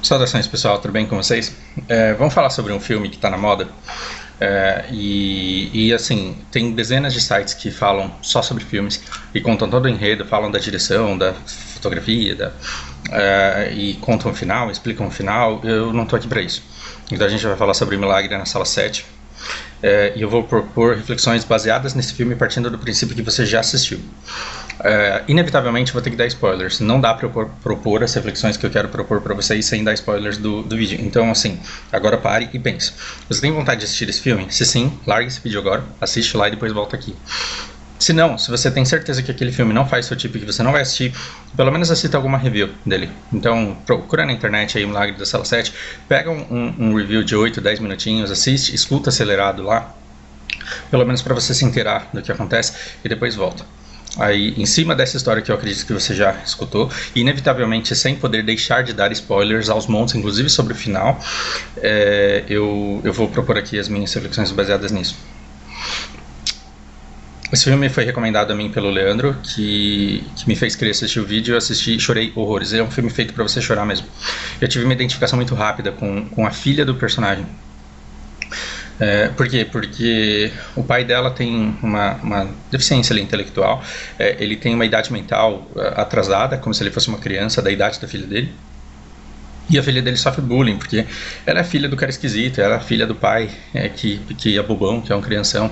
Saudações pessoal, tudo bem com vocês? Vamos falar sobre um filme que está na moda. Assim, tem dezenas de sites que falam só sobre filmes e contam todo o enredo, falam da direção, da fotografia, e contam o final, explicam o final. Eu não estou aqui para isso. Então a gente vai falar sobre Milagre na Sala 7. E eu vou propor reflexões baseadas nesse filme partindo do princípio que você já assistiu. Inevitavelmente vou ter que dar spoilers. Não dá para eu propor as reflexões que eu quero propor para vocês sem dar spoilers do vídeo. Então, assim, agora pare e pense. Você tem vontade de assistir esse filme? Se sim, largue esse vídeo agora, assiste lá e depois volta aqui. Se não, se você tem certeza que aquele filme não faz seu tipo e que você não vai assistir, pelo menos assista alguma review dele. Então, procura na internet aí Milagre da Sala 7, pega um review de 8, 10 minutinhos, assiste, escuta acelerado lá, pelo menos para você se inteirar do que acontece e depois volta. Aí, em cima dessa história que eu acredito que você já escutou, e inevitavelmente sem poder deixar de dar spoilers aos montes, inclusive sobre o final, eu vou propor aqui as minhas reflexões baseadas nisso. Esse filme foi recomendado a mim pelo Leandro, que me fez querer assistir o vídeo. Eu assisti e chorei horrores. É um filme feito pra você chorar mesmo. Eu tive uma identificação muito rápida com a filha do personagem. Por quê? Porque o pai dela tem uma deficiência intelectual. Ele tem uma idade mental atrasada, como se ele fosse uma criança da idade da filha dele. E a filha dele sofre bullying, porque ela é filha do cara esquisito, ela é filha do pai que é bobão, que é um crianção.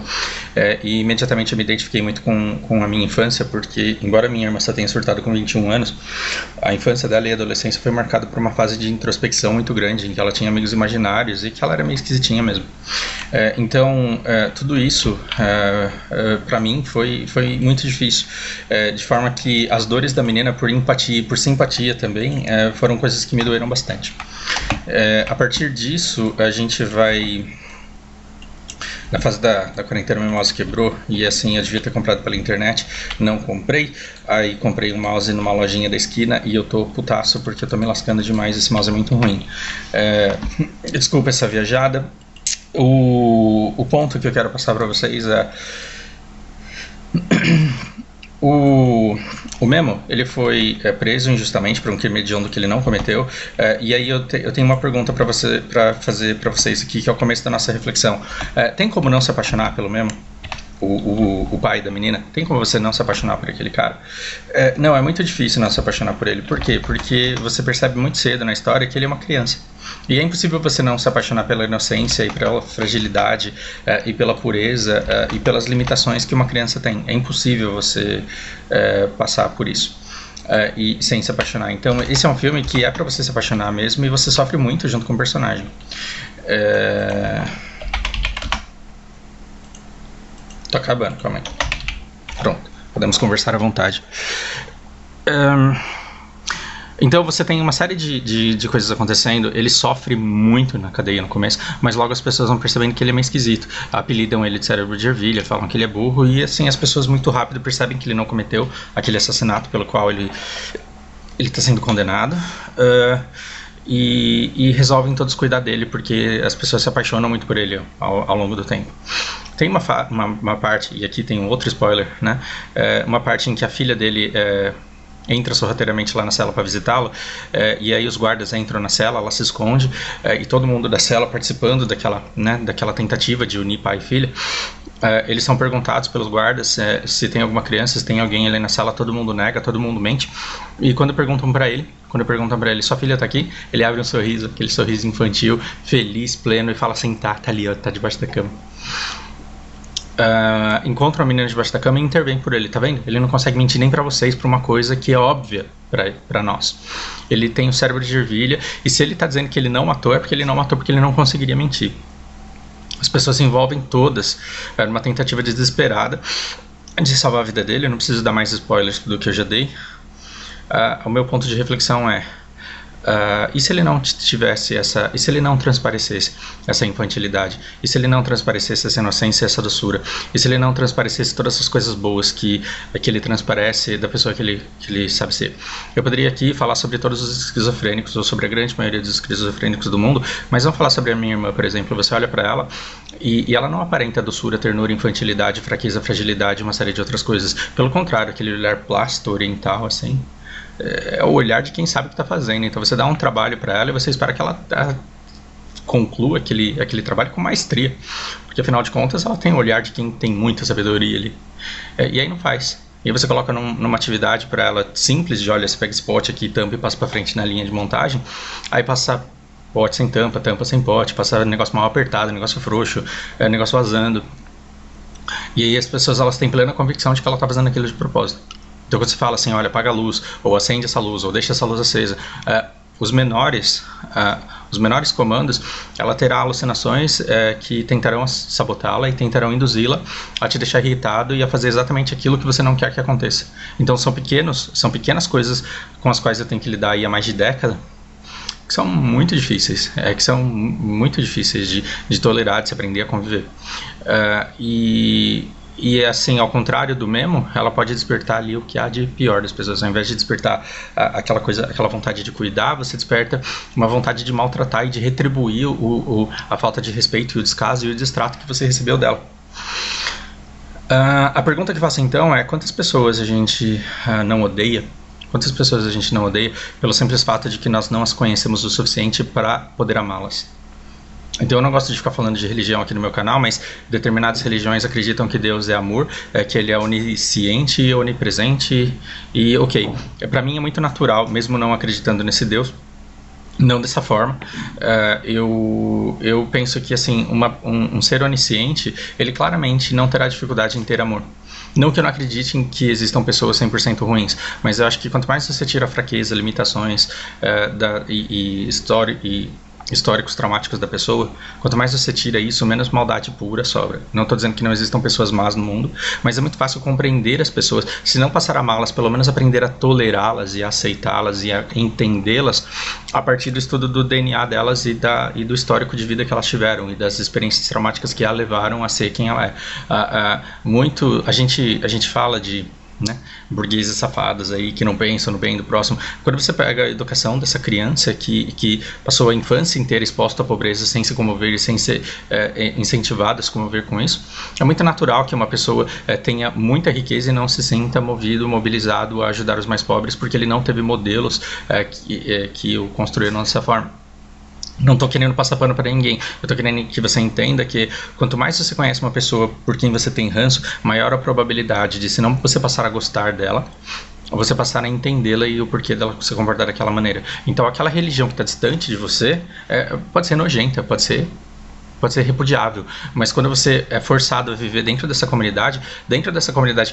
E imediatamente eu me identifiquei muito com a minha infância, porque embora minha irmã só tenha surtado com 21 anos, a infância dela e a adolescência foi marcada por uma fase de introspecção muito grande, em que ela tinha amigos imaginários e que ela era meio esquisitinha mesmo. Então, tudo isso, pra mim, foi muito difícil. De forma que as dores da menina, por empatia e por simpatia também, foram coisas que me doeram bastante. A partir disso, a gente vai... Na fase da quarentena, meu mouse quebrou e assim eu devia ter comprado pela internet, não comprei. Aí comprei um mouse numa lojinha da esquina e eu tô putaço porque eu tô me lascando demais, esse mouse é muito ruim. Desculpa essa viajada. O ponto que eu quero passar para vocês é... O Memo, ele foi preso injustamente por um crime hediondo que ele não cometeu, e aí eu tenho uma pergunta para fazer para vocês aqui, que é o começo da nossa reflexão. Tem como não se apaixonar pelo Memo? O pai da menina, tem como você não se apaixonar por aquele cara? Não, é muito difícil não se apaixonar por ele. Por quê? Porque você percebe muito cedo na história que ele é uma criança. E é impossível você não se apaixonar pela inocência e pela fragilidade e pela pureza e pelas limitações que uma criança tem. É impossível você passar por isso e sem se apaixonar. Então esse é um filme que é pra você se apaixonar mesmo, e você sofre muito junto com o personagem. Tô acabando, calma aí. Pronto, podemos conversar à vontade. Então você tem uma série de coisas acontecendo. Ele sofre muito na cadeia no começo, mas logo as pessoas vão percebendo que ele é meio esquisito. Apelidam ele de cérebro de ervilha, falam que ele é burro, e assim as pessoas muito rápido percebem que ele não cometeu aquele assassinato pelo qual ele está sendo condenado. E resolvem todos cuidar dele, porque as pessoas se apaixonam muito por ele ao longo do tempo. Tem uma parte, e aqui tem um outro spoiler, né? Uma parte em que a filha dele entra sorrateiramente lá na cela para visitá-lo, e aí os guardas entram na cela, ela se esconde, e todo mundo da cela participando daquela tentativa de unir pai e filha. Eles são perguntados pelos guardas se tem alguma criança, se tem alguém ali na sala. Todo mundo nega, todo mundo mente. E quando perguntam pra ele, sua filha tá aqui? Ele abre um sorriso, aquele sorriso infantil, feliz, pleno, e fala assim, tá ali, ó, tá debaixo da cama. Encontra uma menina debaixo da cama e intervém por ele, tá vendo? Ele não consegue mentir nem pra vocês, pra uma coisa que é óbvia pra nós. Ele tem o cérebro de ervilha, e se ele tá dizendo que ele não matou, é porque ele não matou, porque ele não conseguiria mentir. As pessoas se envolvem todas numa tentativa desesperada de salvar a vida dele. Eu não preciso dar mais spoilers do que eu já dei. O meu ponto de reflexão é... e se ele não tivesse e se ele não transparecesse essa infantilidade? E se ele não transparecesse essa inocência, essa doçura? E se ele não transparecesse todas essas coisas boas que ele transparece da pessoa que ele sabe ser? Eu poderia aqui falar sobre todos os esquizofrênicos, ou sobre a grande maioria dos esquizofrênicos do mundo, mas vamos falar sobre a minha irmã, por exemplo. Você olha pra ela e ela não aparenta doçura, ternura, infantilidade, fraqueza, fragilidade, uma série de outras coisas. Pelo contrário, aquele olhar plástico, oriental, assim... é o olhar de quem sabe o que está fazendo. Então você dá um trabalho para ela e você espera que ela conclua aquele trabalho com maestria, porque afinal de contas ela tem o olhar de quem tem muita sabedoria ali. E aí não faz. E aí você coloca numa atividade para ela simples de, olha, você pega esse pote aqui, tampa e passa para frente na linha de montagem, aí passa pote sem tampa, tampa sem pote, passa negócio mal apertado, negócio frouxo, negócio vazando. E aí as pessoas, elas têm plena convicção de que ela está fazendo aquilo de propósito. Então quando você fala assim, olha, apaga a luz, ou acende essa luz, ou deixa essa luz acesa, os menores comandos, ela terá alucinações que tentarão sabotá-la e tentarão induzi-la a te deixar irritado e a fazer exatamente aquilo que você não quer que aconteça. Então são pequenas coisas com as quais eu tenho que lidar aí há mais de década, que são muito difíceis, de tolerar, de se aprender a conviver. E assim, ao contrário do Memo, ela pode despertar ali o que há de pior das pessoas. Ao invés de despertar aquela vontade de cuidar, você desperta uma vontade de maltratar e de retribuir a falta de respeito e o descaso e o destrato que você recebeu dela. A pergunta que faço então é: quantas pessoas a gente não odeia? Quantas pessoas a gente não odeia pelo simples fato de que nós não as conhecemos o suficiente para poder amá-las? Então eu não gosto de ficar falando de religião aqui no meu canal, mas determinadas religiões acreditam que Deus é amor, que Ele é onisciente, onipresente, e ok, para mim é muito natural, mesmo não acreditando nesse Deus, não dessa forma. Eu penso que assim, um ser onisciente, ele claramente não terá dificuldade em ter amor. Não que eu não acredite em que existam pessoas 100% ruins, mas eu acho que quanto mais você tira a fraqueza, limitações históricos traumáticos da pessoa, quanto mais você tira isso, menos maldade pura sobra. Não estou dizendo que não existam pessoas más no mundo, mas é muito fácil compreender as pessoas, se não passar a amá-las, pelo menos aprender a tolerá-las e a aceitá-las e a entendê-las a partir do estudo do DNA delas e do histórico de vida que elas tiveram e das experiências traumáticas que a levaram a ser quem ela é. A gente fala de burgueses safados aí que não pensam no bem do próximo. Quando você pega a educação dessa criança que passou a infância inteira exposta à pobreza sem se comover e sem ser incentivada a se comover com isso, é muito natural que uma pessoa tenha muita riqueza e não se sinta mobilizado a ajudar os mais pobres, porque ele não teve modelos que o construíram dessa forma. Não estou querendo passar pano para ninguém, eu estou querendo que você entenda que quanto mais você conhece uma pessoa por quem você tem ranço, maior a probabilidade de, se não você passar a gostar dela, você passar a entendê-la e o porquê dela se comportar daquela maneira. Então aquela religião que está distante de você pode ser nojenta, pode ser repudiável, mas quando você é forçado a viver dentro dessa comunidade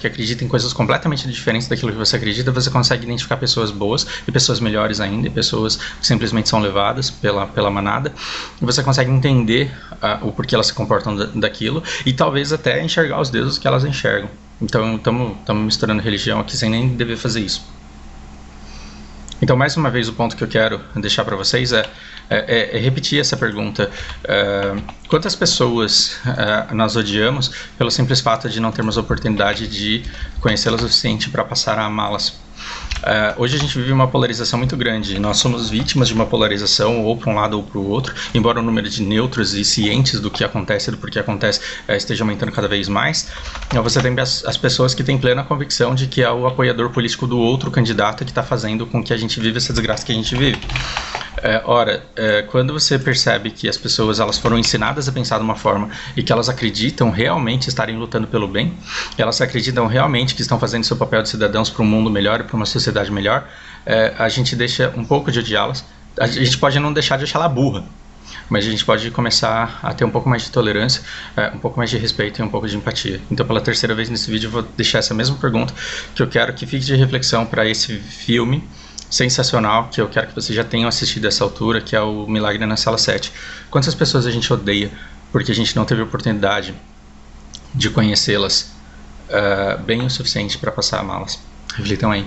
que acredita em coisas completamente diferentes daquilo que você acredita, você consegue identificar pessoas boas e pessoas melhores ainda, e pessoas que simplesmente são levadas pela manada, e você consegue entender o porquê elas se comportam daquilo, e talvez até enxergar os deuses que elas enxergam. Então estamos misturando religião aqui sem nem dever fazer isso. Então, mais uma vez, o ponto que eu quero deixar para vocês é repetir essa pergunta. Quantas pessoas nós odiamos pelo simples fato de não termos a oportunidade de conhecê-las o suficiente para passar a amá-las? Hoje a gente vive uma polarização muito grande. Nós somos vítimas de uma polarização ou para um lado ou para o outro, embora o número de neutros e cientes do que acontece, do porquê acontece, esteja aumentando cada vez mais. Você tem as pessoas que têm plena convicção de que é o apoiador político do outro candidato que está fazendo com que a gente viva essa desgraça que a gente vive. Quando você percebe que as pessoas elas foram ensinadas a pensar de uma forma e que elas acreditam realmente estarem lutando pelo bem, elas acreditam realmente que estão fazendo seu papel de cidadãos para um mundo melhor e para uma sociedade melhor, a gente deixa um pouco de odiá-las. A gente pode não deixar de achá-la burra, mas a gente pode começar a ter um pouco mais de tolerância, um pouco mais de respeito e um pouco de empatia. Então, pela terceira vez nesse vídeo, eu vou deixar essa mesma pergunta que eu quero que fique de reflexão para esse filme sensacional, que eu quero que vocês já tenham assistido a essa altura, que é o Milagre na Cela 7. Quantas pessoas a gente odeia porque a gente não teve a oportunidade de conhecê-las bem o suficiente para passar a amá-las? Reflitam aí.